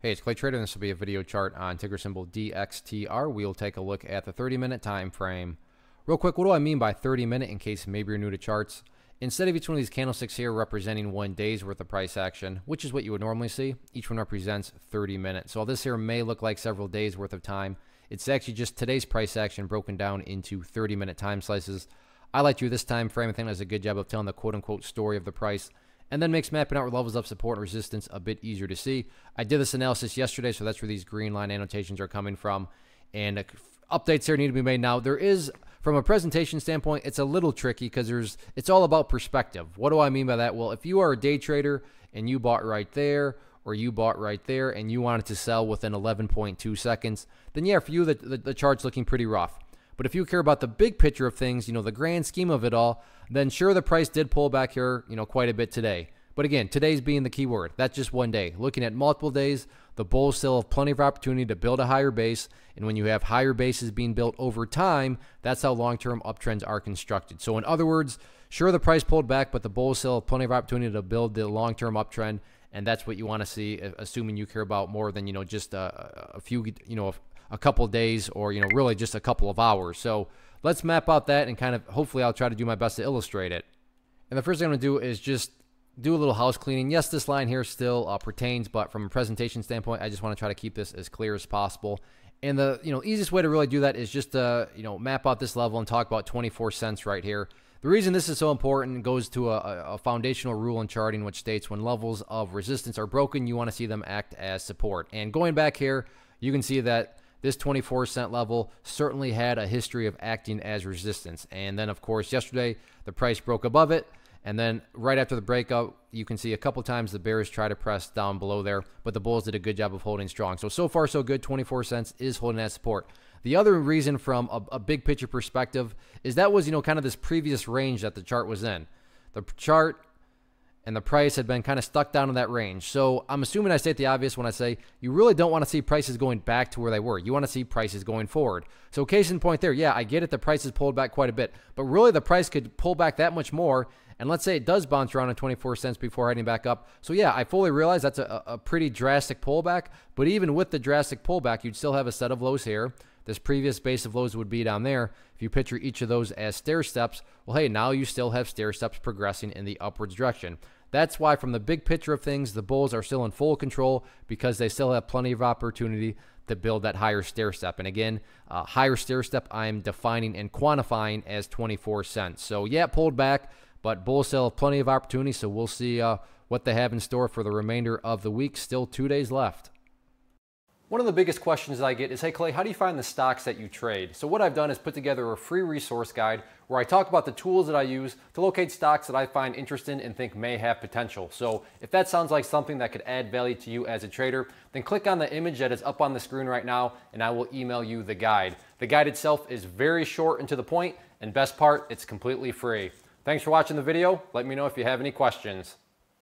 Hey, it's Clay Trader, and this will be a video chart on ticker symbol DXTR. We'll take a look at the 30-minute time frame. Real quick, what do I mean by 30-minute in case maybe you're new to charts? Instead of each one of these candlesticks here representing 1 day's worth of price action, which is what you would normally see, each one represents 30 minutes. So this here may look like several days worth of time. It's actually just today's price action broken down into 30-minute time slices. I like to do this time frame. I think that's a good job of telling the quote-unquote story of the price, and then makes mapping out where levels of support and resistance a bit easier to see. I did this analysis yesterday, so that's where these green line annotations are coming from. And updates here need to be made now. There is, from a presentation standpoint, it's a little tricky because it's all about perspective. What do I mean by that? Well, if you are a day trader and you bought right there, or you bought right there, and you wanted to sell within 11.2 seconds, then yeah, for you, the chart's looking pretty rough. But if you care about the big picture of things, the grand scheme of it all, then sure, the price did pull back here, quite a bit today. But again, today's being the key word. That's just 1 day. Looking at multiple days, the bulls still have plenty of opportunity to build a higher base. And when you have higher bases being built over time, that's how long-term uptrends are constructed. So in other words, sure, the price pulled back, but the bulls still have plenty of opportunity to build the long-term uptrend. And that's what you want to see, assuming you care about more than, just a few, a couple of days or, really just a couple of hours. So let's map out that and kind of, hopefully I'll try to do my best to illustrate it. And the first thing I'm going to do is just do a little house cleaning. Yes, this line here still pertains, but from a presentation standpoint, I just want to try to keep this as clear as possible. And the, easiest way to really do that is just to, map out this level and talk about 24 cents right here. The reason this is so important goes to a foundational rule in charting, which states when levels of resistance are broken, you want to see them act as support. And going back here, you can see that this 24-cent level certainly had a history of acting as resistance. And then, of course, yesterday, the price broke above it. And then right after the breakout, you can see a couple times the bears try to press down below there, but the bulls did a good job of holding strong. So far, so good. 24 cents is holding that support. The other reason from a big picture perspective is that was, kind of this previous range that the chart was in. The chart and the price had been kind of stuck down in that range. So I'm assuming I state the obvious when I say you really don't want to see prices going back to where they were. You want to see prices going forward. So case in point there, yeah, I get it. The price has pulled back quite a bit, but really the price could pull back that much more. And let's say it does bounce around at 24 cents before heading back up. So yeah, I fully realize that's a pretty drastic pullback, but even with the drastic pullback, you'd still have a set of lows here. This previous base of lows would be down there. If you picture each of those as stair steps, well, hey, now you still have stair steps progressing in the upwards direction. That's why from the big picture of things, the bulls are still in full control because they still have plenty of opportunity to build that higher stair step. And again, higher stair step I'm defining and quantifying as 24 cents. So yeah, it pulled back, but bulls still have plenty of opportunity. So we'll see what they have in store for the remainder of the week. Still 2 days left. One of the biggest questions that I get is, hey Clay, how do you find the stocks that you trade? So what I've done is put together a free resource guide where I talk about the tools that I use to locate stocks that I find interesting and think may have potential. So if that sounds like something that could add value to you as a trader, then click on the image that is up on the screen right now and I will email you the guide. The guide itself is very short and to the point, and best part, it's completely free. Thanks for watching the video. Let me know if you have any questions.